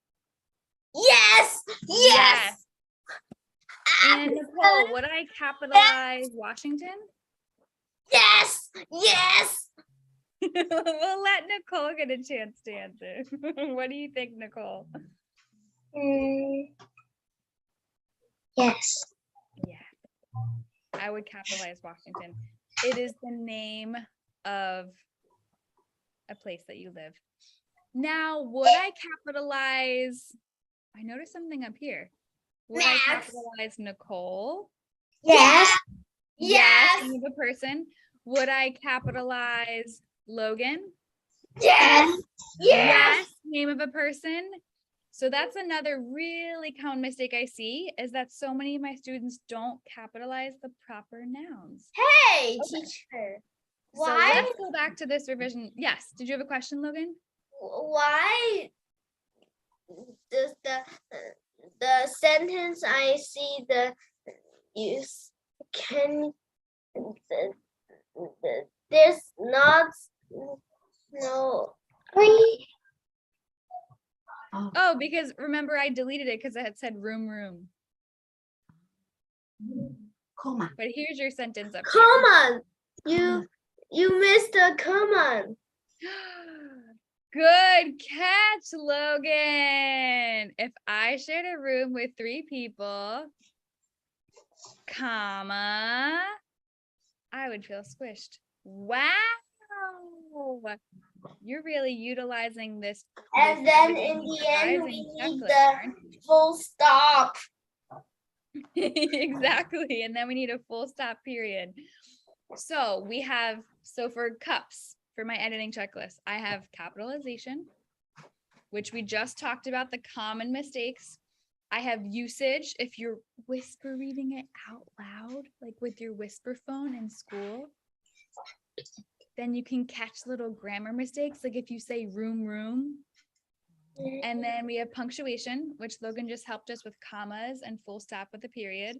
S3: Yes. Yes.
S1: And Nicole, would I capitalize Washington?
S3: Yes. Yes.
S1: We'll let Nicole get a chance to answer. What do you think, Nicole?
S3: Yes.
S1: Yeah, I would capitalize Washington. It is the name of a place that you live. Now, would I capitalize? I noticed something up here. Would I
S3: Max.
S1: capitalize Nicole?
S3: Yes.
S1: Yes. Name of a person. Would I capitalize Logan?
S3: Yes.
S1: Yes. Name of a person. So that's another really common mistake I see is that so many of my students don't capitalize the proper nouns.
S3: Hey,
S1: Okay.
S3: teacher.
S1: So
S3: Why?
S1: let's go back to this revision. Yes. Did you have a question, Logan?
S3: Why does the sentence I see the use can there's not no
S1: Oh, because remember I deleted it because it had said room.
S6: Comma.
S1: But here's your sentence up
S3: come on, you missed a common.
S1: here. Good catch, Logan. If I shared a room with 3 people, comma, I would feel squished. Wow. You're really utilizing this.
S3: And
S1: this
S3: then
S1: visual
S3: in the end we
S1: merchandising
S3: need
S1: checklist,
S3: the
S1: aren't you?
S3: full stop.
S1: Exactly. And then we need a full stop period. So we have, for cups, for my editing checklist, I have capitalization, which we just talked about the common mistakes. I have usage. If you're whisper reading it out loud, like with your whisper phone in school, then you can catch little grammar mistakes. Like if you say room, And then we have punctuation, which Logan just helped us with commas and full stop with a period.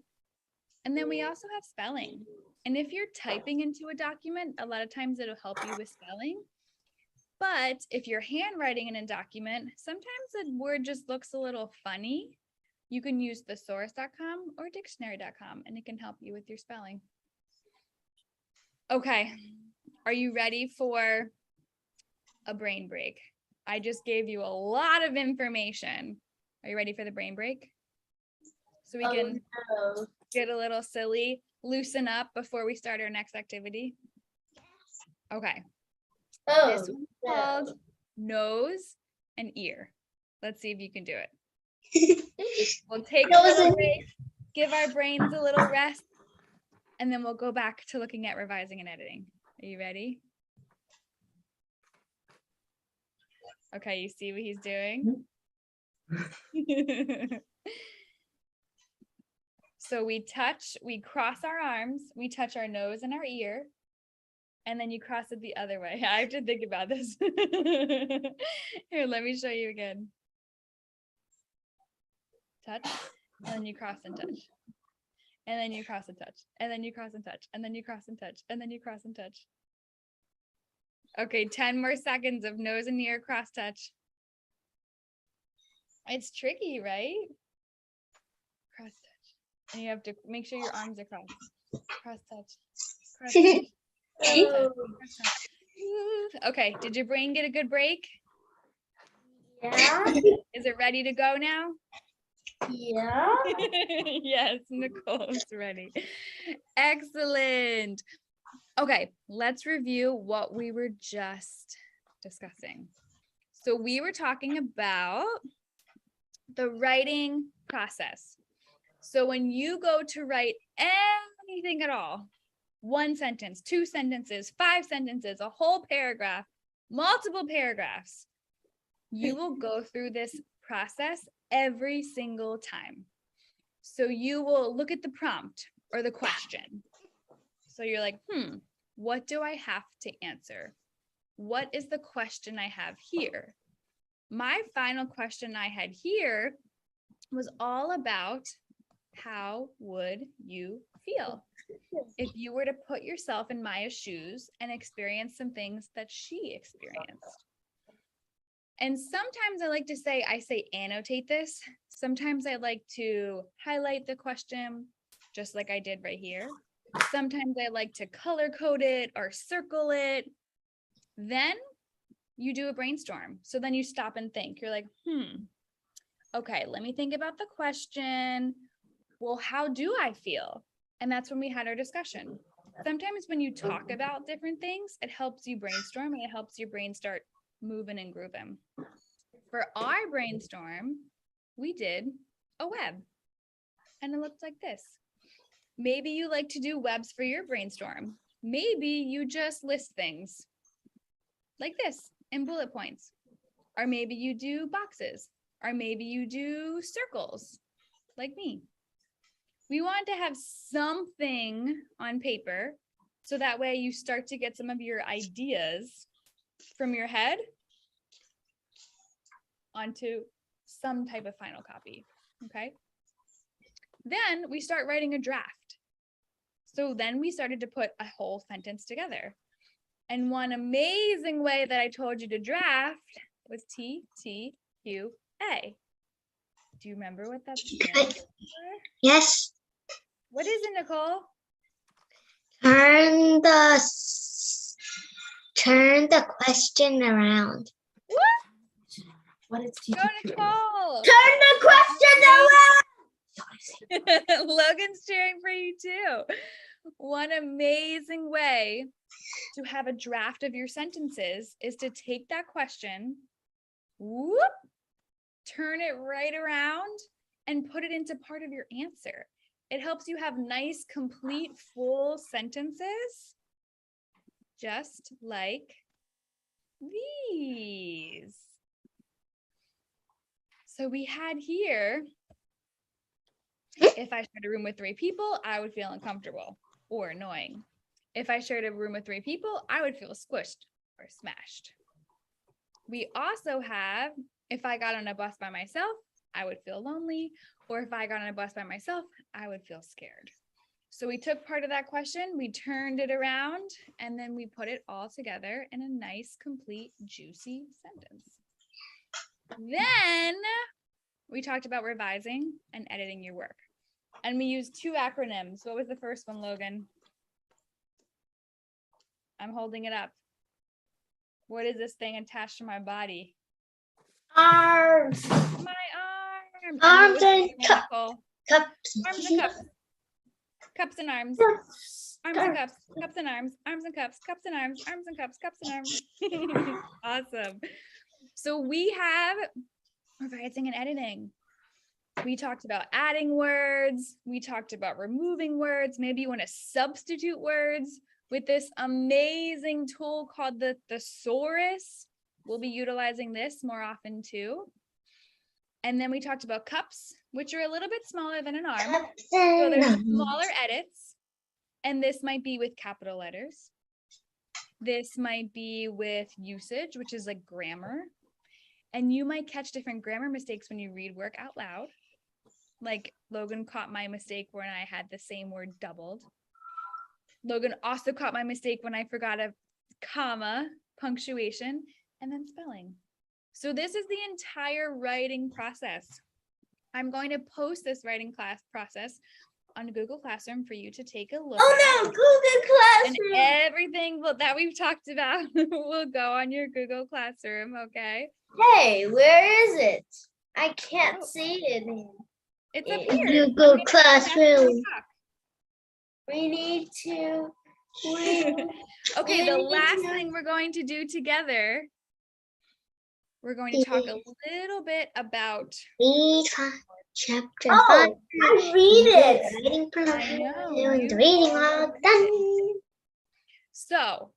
S1: And then we also have spelling. And if you're typing into a document, a lot of times it'll help you with spelling. But if you're handwriting in a document, sometimes the word just looks a little funny. You can use thesaurus.com or dictionary.com, and it can help you with your spelling. Okay, are you ready for a brain break? I just gave you a lot of information. Are you ready for the brain break? So we can get a little silly, loosen up before we start our next activity. Okay. This one's called nose and ear. Let's see if you can do it. We'll take a little break, give our brains a little rest, and then we'll go back to looking at revising and editing. Are you ready? Okay, you see what he's doing? So we cross our arms, we touch our nose and our ear, and then you cross it the other way. I have to think about this. Here, let me show you again. Touch, and then you cross and touch. And then you cross and touch. And then you cross and touch. And then you cross and touch. And then you cross and touch. Okay, 10 more seconds of nose and ear cross touch. It's tricky, right? Cross touch. And you have to make sure your arms are crossed. Cross touch. Cross touch. Cross touch. Okay, did your brain get a good break?
S3: Yeah.
S1: Is it ready to go now?
S3: Yeah.
S1: Yes, Nicole's ready. Excellent. Okay, let's review what we were just discussing. So we were talking about the writing process. So when you go to write anything at all, 1 sentence, 2 sentences, 5 sentences, a whole paragraph, multiple paragraphs, you will go through this process every single time. So you will look at the prompt or the question. So you're like, what do I have to answer? What is the question I have here? My final question I had here was all about how would you feel if you were to put yourself in Maya's shoes and experience some things that she experienced. And sometimes I say annotate this. Sometimes I like to highlight the question, just like I did right here. Sometimes I like to color code it or circle it. Then you do a brainstorm. So then you stop and think. You're like, okay, let me think about the question. Well, how do I feel? And that's when we had our discussion. Sometimes when you talk about different things, it helps you brainstorm and it helps your brain start moving and grooving. For our brainstorm, we did a web and it looked like this. Maybe you like to do webs for your brainstorm. Maybe you just list things like this in bullet points, or maybe you do boxes, or maybe you do circles like me. We want to have something on paper so that way you start to get some of your ideas from your head onto some type of final copy, okay? Then we start writing a draft. So then we started to put a whole sentence together. And one amazing way that I told you to draft was TTQA. Do you remember what that stands for?
S3: Yes.
S1: What is it, Nicole?
S3: Turn the question around.
S2: What is
S1: Go, Nicole.
S3: Turn the question around.
S1: Logan's cheering for you too. One amazing way to have a draft of your sentences is to take that question, whoop, turn it right around and put it into part of your answer. It helps you have nice, complete, full sentences, just like these. So we had here, if I shared a room with 3 people, I would feel uncomfortable or annoying. If I shared a room with 3 people, I would feel squished or smashed. We also have If I got on a bus by myself, I would feel lonely. Or if I got on a bus by myself, I would feel scared. So we took part of that question, we turned it around, and then we put it all together in a nice, complete, juicy sentence. Then we talked about revising and editing your work. And we used 2 acronyms. What was the first one, Logan? I'm holding it up. What is this thing attached to my body?
S3: Arms.
S1: My arm.
S3: Arms and
S1: Nicole?
S3: cups.
S1: Arms and cups. Cups and arms. Arms and cups. Cups and arms. Arms and cups. Cups and arms. Arms and cups. Cups and arms. Awesome. So we have revising and editing. We talked about adding words. We talked about removing words. Maybe you want to substitute words with this amazing tool called the thesaurus. We'll be utilizing this more often too. And then we talked about cups, which are a little bit smaller than an arm. So there's smaller edits. And this might be with capital letters. This might be with usage, which is like grammar. And you might catch different grammar mistakes when you read work out loud. Like Logan caught my mistake when I had the same word doubled. Logan also caught my mistake when I forgot a comma, punctuation, and then spelling. So this is the entire writing process. I'm going to post this writing class process on Google Classroom for you to take a look
S3: Oh
S1: at.
S3: no, Google
S1: And
S3: Classroom.
S1: everything that we've talked about will go on your Google Classroom, okay?
S3: Hey, where is it? I can't see it.
S1: It's up
S3: In
S1: here.
S3: Google
S1: I'm gonna pass it
S3: Classroom.
S1: on top.
S3: We need to.
S1: Okay, the
S3: we
S1: last
S3: need to-
S1: thing we're going to do together, we're going to talk a little bit about.
S3: Chapter 5. I read it. Reading
S1: I know,
S3: doing the
S1: you
S3: reading
S1: are.
S3: log. Done.
S1: So,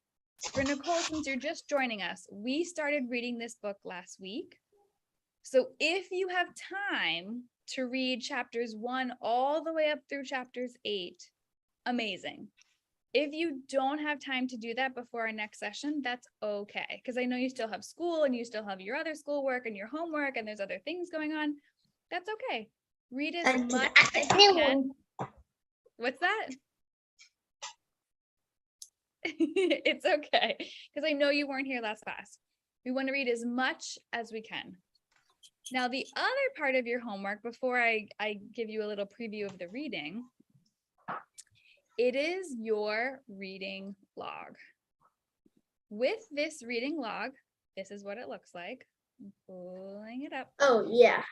S1: for Nicole, since you're just joining us, we started reading this book last week. So if you have time to read chapters 1 all the way up through chapters 8, amazing. If you don't have time to do that before our next session, that's okay. Because I know you still have school and you still have your other schoolwork and your homework and there's other things going on. That's okay. Read as much as you can. What's that? It's okay. Because I know you weren't here last class. We want to read as much as we can. Now, the other part of your homework, before I give you a little preview of the reading, it is your reading log. With this reading log, this is what it looks like. I'm pulling it up.
S3: Oh yeah.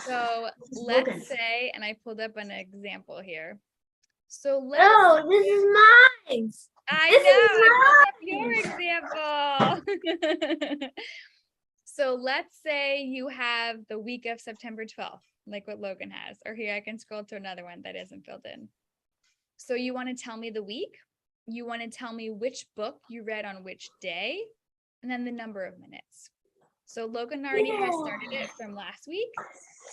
S1: So let's say, and I pulled up an example here. So let's.
S3: Oh, this is mine.
S1: I know, I pulled up your example. So let's say you have the week of September 12th, like what Logan has, or here I can scroll to another one that isn't filled in. So you want to tell me the week, you want to tell me which book you read on which day, and then the number of minutes. So Logan already has started it from last week.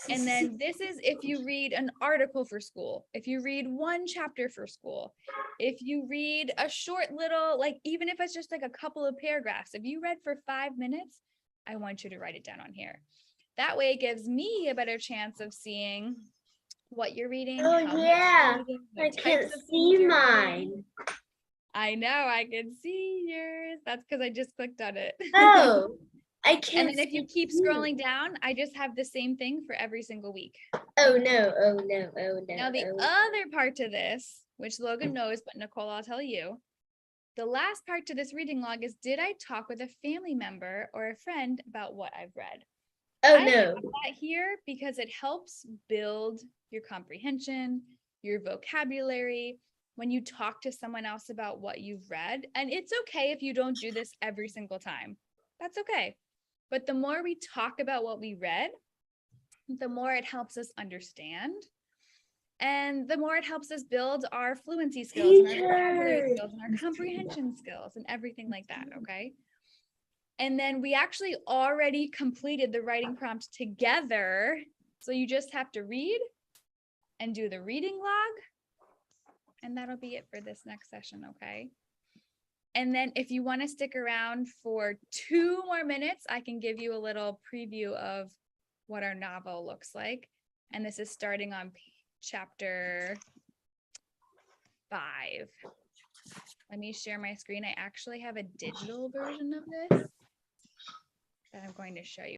S1: And then this is if you read an article for school, if you read one chapter for school, if you read a short little, like even if it's just like a couple of paragraphs, if you read for 5 minutes, I want you to write it down on here. That way it gives me a better chance of seeing what you're reading.
S3: Oh yeah, I can't see mine.
S1: I know, I can see yours. That's because I just clicked on it.
S3: Oh, I can't.
S1: And then if you keep scrolling down, I just have the same thing for every single week.
S3: Oh no, oh no, oh no.
S1: Now the other part to this, which Logan knows, but Nicole, I'll tell you. The last part to this reading log is, did I talk with a family member or a friend about what I've read?
S3: Oh
S1: I
S3: no.
S1: have that here because it helps build your comprehension, your vocabulary, when you talk to someone else about what you've read. And it's okay if you don't do this every single time. That's okay. But the more we talk about what we read, the more it helps us understand. And the more it helps us build our fluency skills and our vocabulary skills and our comprehension skills and everything like that, okay? And then we actually already completed the writing prompt together. So you just have to read and do the reading log. And that'll be it for this next session, okay? And then if you want to stick around for 2 more minutes, I can give you a little preview of what our novel looks like. And this is starting on chapter 5. Let me share my screen. I actually have a digital version of this that I'm going to show you.